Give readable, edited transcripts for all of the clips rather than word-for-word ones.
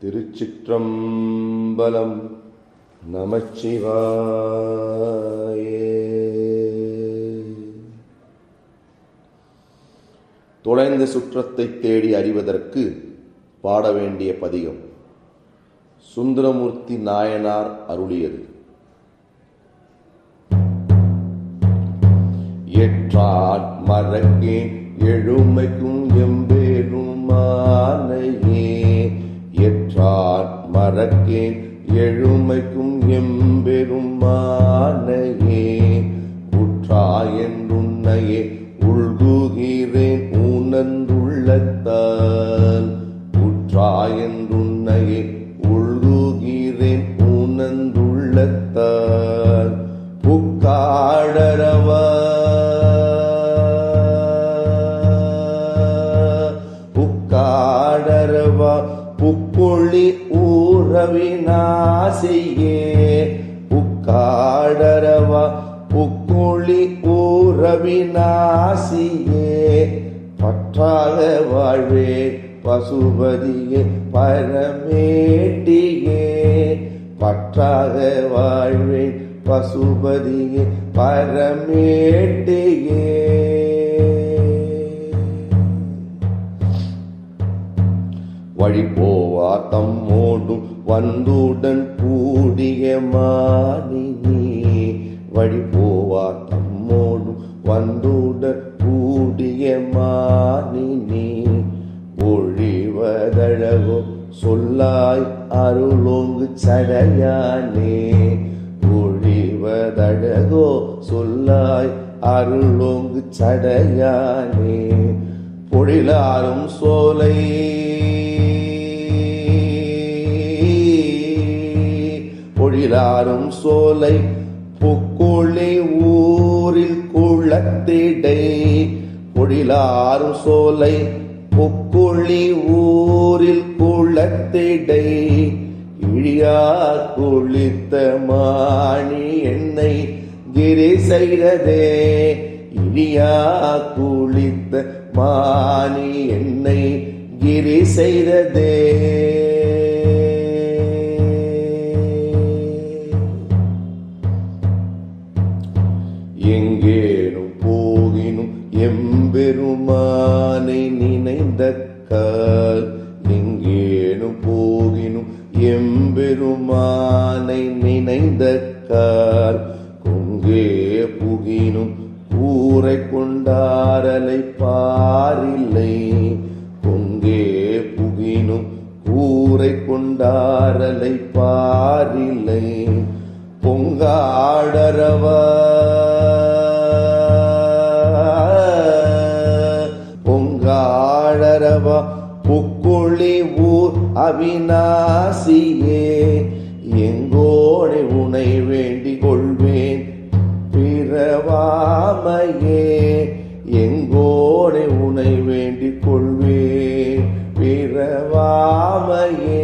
திருச்சிற்றம்பலம். நமச்சிவாயே. தொலைந்த சுற்றத்தை தேடி அறிவதற்கு பாட வேண்டிய பதிகம் சுந்தரமூர்த்தி நாயனார் அருளியது. எற்றான் மறக்கேன் எழுமைக்கும் எம்பெருமானையே. எற்றான் மறக்கேன் எழுமைக்கும் எம்பெருமானையே. உற்றாயென்றுன்னையே உள்குகிறேன் ஊனந்துள்ளத்தால். உற்றாயென்றுன்னையே உள்குகிறேன் ஊனந்துள்ளத்தால். புக்காடரவா புக்காடரவா புக்கொள்ளி ஊரவிநாசியே. புக்காடரவா புக்கொள்ளி ஊரவிநாசியே. பற்றாக வாழ்வே பசுபதியே பரமேட்டியே. பற்றாக வாழ்வேன் பசுபதியே பரமேட்டியே. வழி போவார் தம்மோடும் வந்துடன் கூடிய மானினி. வழி போவார் தம்மோடும் வந்துடன் கூடிய மானினி. ஒழிவதழகோ சொல்லாய் அருளோங்கு சடையானே. ஒழிவதழகோ சொல்லாய் அருளோங்கு சடையானே. பொழிலாரும் சோலை பொழிலாரும் சோலை புக்கொள்ளி ஊரில் குளத்திடை. பொழிலாரும் சோலை புக்கொள்ளி ஊரில் குளத்திடை. இழியா குளித்த மாணி என்னை கிரி செய்ததே. இழியா குளித்த மாணி என்னை கிரி செய்ததே. எங்கேனும் போகினும் எம்பெருமானை நினைந்தக்கால். எங்கேனும் போகினும் எம்பெருமானை நினைந்தக்கால். கொங்கே புகினும் கூரை கொண்டாரலை பாரில்லை. கொங்கே புகினும் கூரை கொண்டாரலை பாரில்லை. பொங்காடரவா பொங்காடரவா புக்கொள்ளி ஊர் அவிநாசியே. எங்கோடை உனை வேண்டிக் கொள்வேன் பிறவாமையே. எங்கோடை உனை வேண்டிக் கொள்வேன் பிறவாமையே.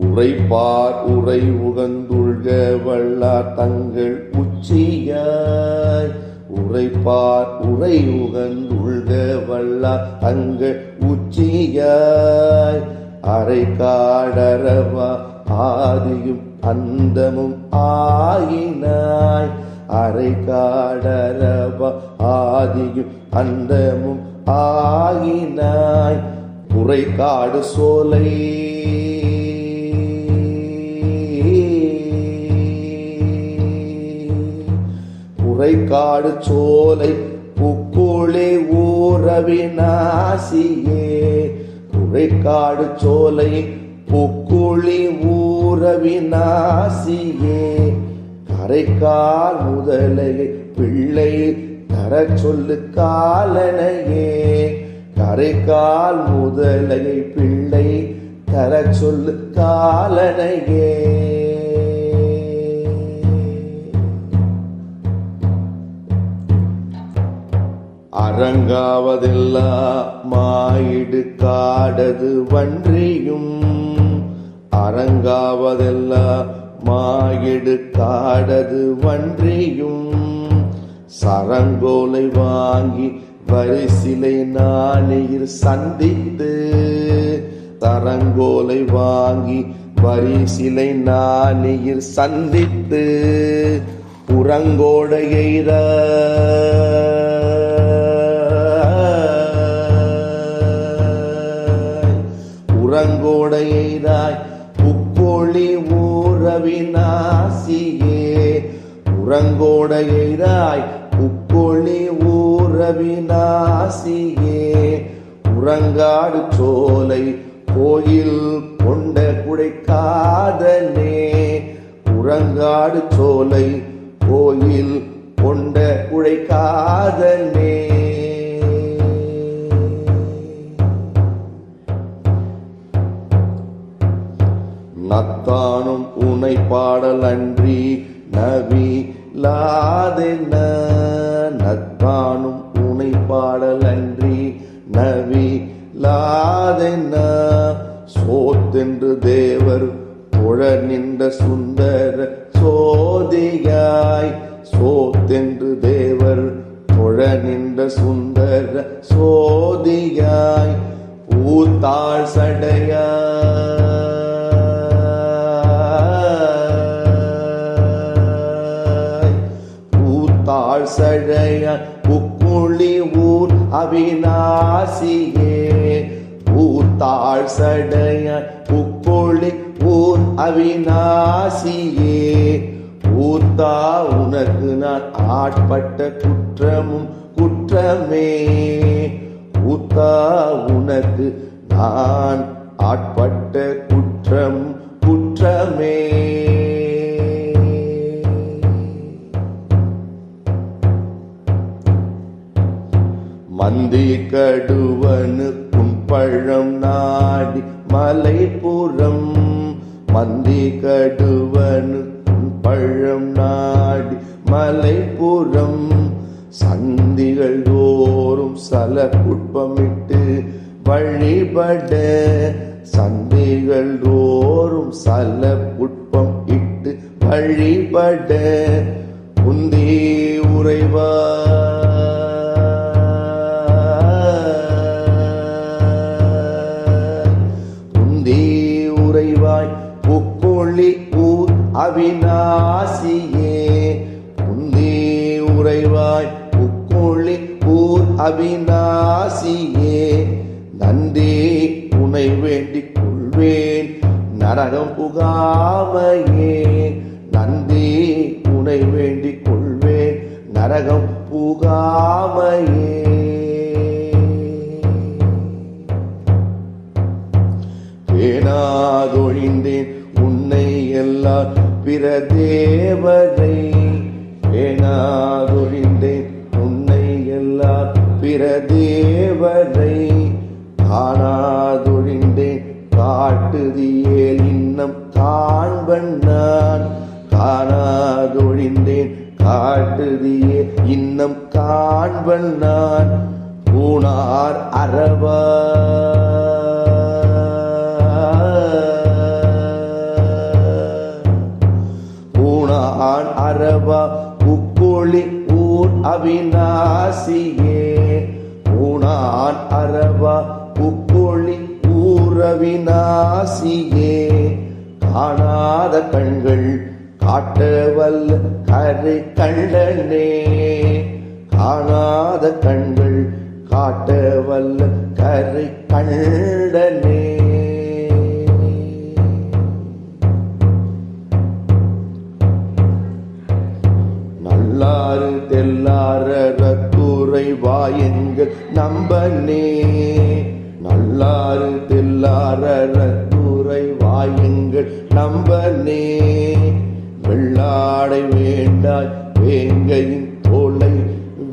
உரைப்பார் உரை உகந்துள்க வல்லார் தங்கள் உச்சியாய். உரைப்பார் உரை உகந்துள்க வல்லார் தங்கள் உச்சியாய். அரை காடரவா ஆதியும் அந்தமும் ஆயினாய். அரை காடரவா ஆதியும் அந்தமும் ஆயினாய். உரை காடு சோலை உரைக்காடு சோலை புக்கொள்ளி ஊரவிநாசியே. உரைக்காடு சோலை புக்கொள்ளி ஊரவிநாசியே. கரைக்கால் முதலையை பிள்ளை தர சொல்லு காலனையே. கரைக்கால் முதலையை பிள்ளை தர சொல்லு காலனையே. அரங்காவதெல்லா மாயிடு காடது வன்றியும். அரங்காவதெல்லா மாயிடு காடது வன்றியும். சரங்கோலை வாங்கி வரிசிலை நாணயர் சந்தித்து, சரங்கோலை வாங்கி வரிசிலை நாணயர் சந்தித்து, புறங்கோடையைத புறங்கோடையைதாய் புக்கொழி ஊரவிநாசியே, புறங்கோடையைதாய் புக்கொழி ஊரவிநாசியே, உறங்காடு சோலை கோயில் கொண்ட குடைக்காதனே, உறங்காடு சோலை கோயில் கொண்ட குடைக்காதனே. நத்தானும் உனை பாடலன்றி நவிலாதென்ன, நத்தானும் உனை பாடலன்றி நவிலாதென்ன, சோத்தென்று தேவர் தொழ நின்ற சுந்தர சோதியாய், சோத்தென்று தேவர் தொழ நின்ற சுந்தர சோதியாய், பூத்தாள் சடையாய் பூத்தாள் சடையாய் புக்குழி ஊர் அவிநாசியே, பூத்தாள் சடையாய் புக்கொழி ஊர் அவிநாசியே, பூத்தா உனக்கு நான் ஆட்பட்ட குற்றமும் குற்றமே, பூத்தா உனக்கு நான் ஆட்பட்ட குற்றம் குற்றமே. மந்தி கடுவனு பழம் நாடி மலைப்புறம், மந்தி கடுவனு பழம் நாடி மலைப்புறம், சந்திகள் தோறும் சல புட்பமிட்டு வழிபட, சந்திகள் தோறும் சல புட்பம் இட்டு வழிபட, உந்தி உறைவார் புக்கொழி ஊர் அவிநாசியே, உந்தி உறைவாய் புக்கொழி ஊர் அவிநாசியே, நன்றி உனை வேண்டிக் கொள்வேன் நரகம் புகாமையே, நன்றி உனை வேண்டிக் கொள்வேன் நரகம் புகாமையே. பேணாதொழிந்தேன் உன்னை எல்லா பிற தேவரை, பேணாதொழிந்தேன் உன்னை எல்லா பிற தேவரை, காணாதொழிந்தேன் காட்டுதியேல் இன்னம் காண்பன் நான், காணாதொழிந்தேன் காட்டுதியே இன்னம் காண்பன் நான், பூணார் அரவா அரவா புக்கொழி ஊர் அவிநாசியே, பூணான் அரவா புக்கொழி ஊர் அவிநாசியே, காணாத கண்கள் காட்டவல்ல கரை கண்டனே, காணாத கண்கள் காட்டவல்ல கரை கண்டனே. நல்லாறு தெல்லார குறைவாயெங்கள் நம்பனே, நல்லாறு தெல்லார குறைவாயெங்கள் நம்பனே, வெள்ளாடை வேண்டாய் வேங்கையின் தோளை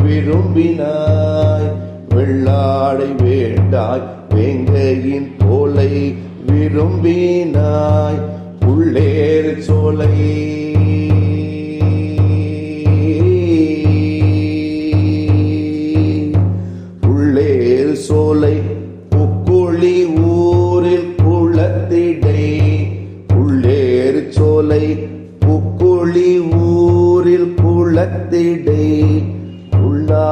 விரும்பினாய், வெள்ளாடை வேண்டாய் வேங்கையின் தோளை விரும்பினாய், உள்ளேறு சோலை சோலை புக்கொழி ஊரில் குளத்திடை, உள்ளேறு சோலை புக்கொழி ஊரில் குளத்திடை,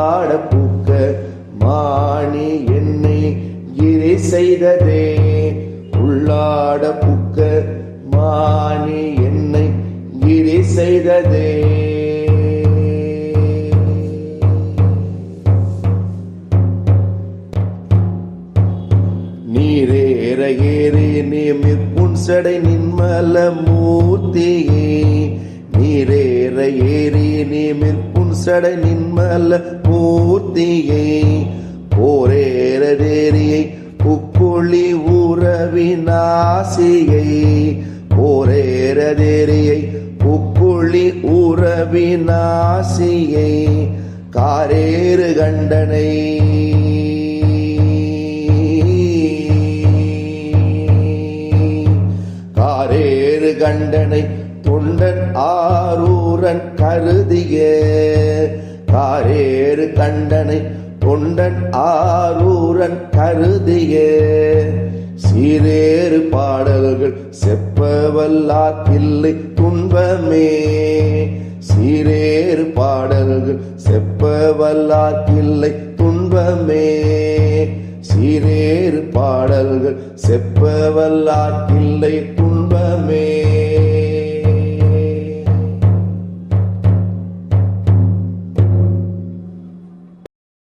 உள்ளாட பூக்க மானி என்னை கிரி செய்ததே. உள்ளாட பூக்க மானி என்னை கிரி செய்ததே. நீரேற ஏறி நிமிர் புன்சடை நின்மல மூர்த்தியே. நீரேற ஏறி நிமிர் புன்சடை நின்மல மூர்த்தியே. போரேற தேரியை புக்குழி உறவினாசியை. போரேற தேரியை புக்குழி உறவினாசியை. காரேறு கண்டனை காரேறு கண்டனை தொண்டன் ஆரூரன் கருதிய. காரேறு கண்டனை தொண்டன் ஆரூரன் கருதிய. சீரேறு பாடல்கள் செப்பவல்லாக்கில்லை துன்பமே. சீரேறு பாடல்கள் செப்பவல்லாக்கில்லை துன்பமே. சீரேறு பாடல்கள் செப்பவல்லாக்கில்லை துன்பமே.